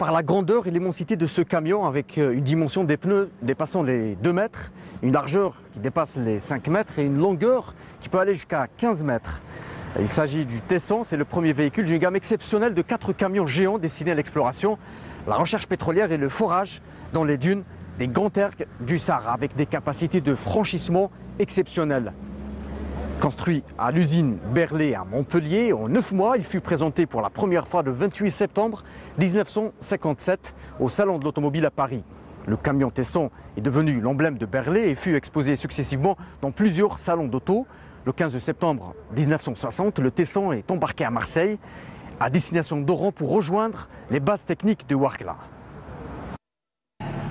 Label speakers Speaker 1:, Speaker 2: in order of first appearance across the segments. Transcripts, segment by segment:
Speaker 1: par la grandeur et l'immensité de ce camion avec une dimension des pneus dépassant les 2 mètres, une largeur qui dépasse les 5 mètres et une longueur qui peut aller jusqu'à 15 mètres. Il s'agit du Tesson, c'est le premier véhicule d'une gamme exceptionnelle de 4 camions géants destinés à l'exploration, la recherche pétrolière et le forage dans les dunes des Grands Terres du Sahara avec des capacités de franchissement exceptionnelles. Construit à l'usine Berlay à Montpellier, en 9 mois, il fut présenté pour la première fois le 28 septembre 1957 au Salon de l'Automobile à Paris. Le camion Tesson est devenu l'emblème de Berlay et fut exposé successivement dans plusieurs salons d'auto. Le 15 septembre 1960, le Tesson est embarqué à Marseille à destination d'Oran pour rejoindre les bases techniques de Warkla.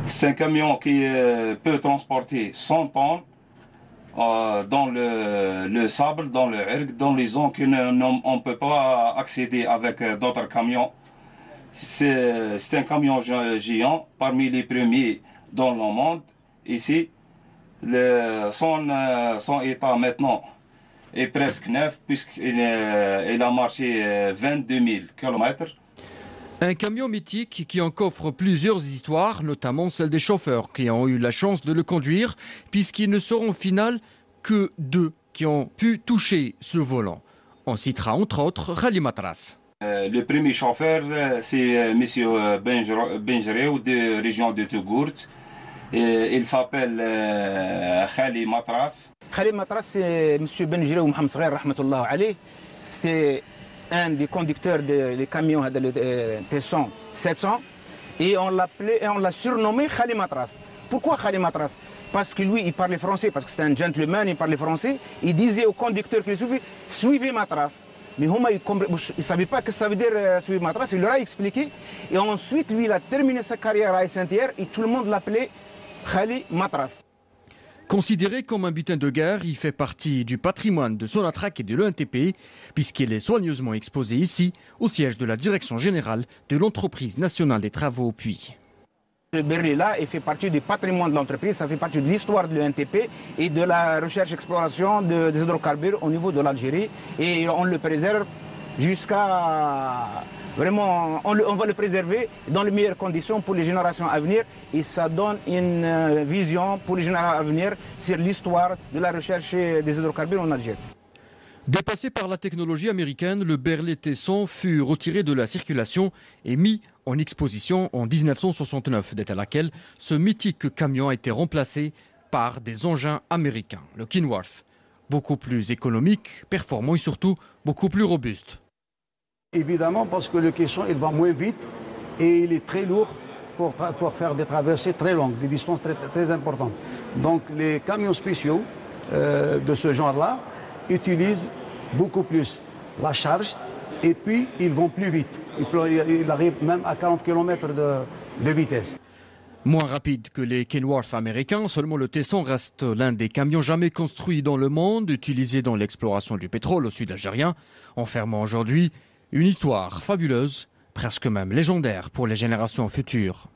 Speaker 2: C'est un camion qui peut transporter 100 tonnes dans le sable, dans le erg, dans les zones qu'on ne peut pas accéder avec d'autres camions. C'est un camion géant, parmi les premiers dans le monde. Ici, son état maintenant est presque neuf, puisqu'il a marché 22 000 km.
Speaker 3: Un camion mythique qui en coffre plusieurs histoires, notamment celle des chauffeurs qui ont eu la chance de le conduire, puisqu'ils ne seront au final que 2 qui ont pu toucher ce volant. On citera entre autres Khali Matras.
Speaker 2: Le premier chauffeur, c'est M. Benjereu de la région de Tougourt. Il s'appelle Khali Matras.
Speaker 4: Khali Matras, c'est M. Benjereu Mohamed Sgher, rahmatullah alayh. C'était un des conducteurs des camions de Tesson 700 et on l'a surnommé Khali Matras. Pourquoi Khali Matras? Parce que lui, il parlait français, parce que c'était un gentleman, il parlait français. Il disait aux conducteurs qui suivaient, suivez Matras. Mais Houma, il ne savait pas ce que ça veut dire suivre Matras, il leur a expliqué. Et ensuite, lui, il a terminé sa carrière à Saint-Hier et tout le monde l'appelait Khali Matras.
Speaker 3: Considéré comme un butin de guerre, il fait partie du patrimoine de Sonatrach et de l'ENTP, puisqu'il est soigneusement exposé ici, au siège de la direction générale de l'entreprise nationale des travaux au puits.
Speaker 4: Ce Berlay-là, il fait partie du patrimoine de l'entreprise, ça fait partie de l'histoire de l'ENTP et de la recherche-exploration des hydrocarbures au niveau de l'Algérie. Et on le préserve jusqu'à... Vraiment, on va le préserver dans les meilleures conditions pour les générations à venir. Et ça donne une vision pour les générations à venir sur l'histoire de la recherche des hydrocarbures en Algérie.
Speaker 3: Dépassé par la technologie américaine, le Berlay Tesson fut retiré de la circulation et mis en exposition en 1969, date à laquelle ce mythique camion a été remplacé par des engins américains, le Kenworth, beaucoup plus économique, performant et surtout beaucoup plus robuste.
Speaker 5: Évidemment, parce que le caisson il va moins vite et il est très lourd pour faire des traversées très longues, des distances très importantes. Donc les camions spéciaux de ce genre-là utilisent beaucoup plus la charge et puis ils vont plus vite. Ils arrivent même à 40 km de vitesse.
Speaker 3: Moins rapide que les Kenworth américains, seulement le Tesson reste l'un des camions jamais construits dans le monde, utilisé dans l'exploration du pétrole au sud algérien, enfermant aujourd'hui une histoire fabuleuse, presque même légendaire pour les générations futures.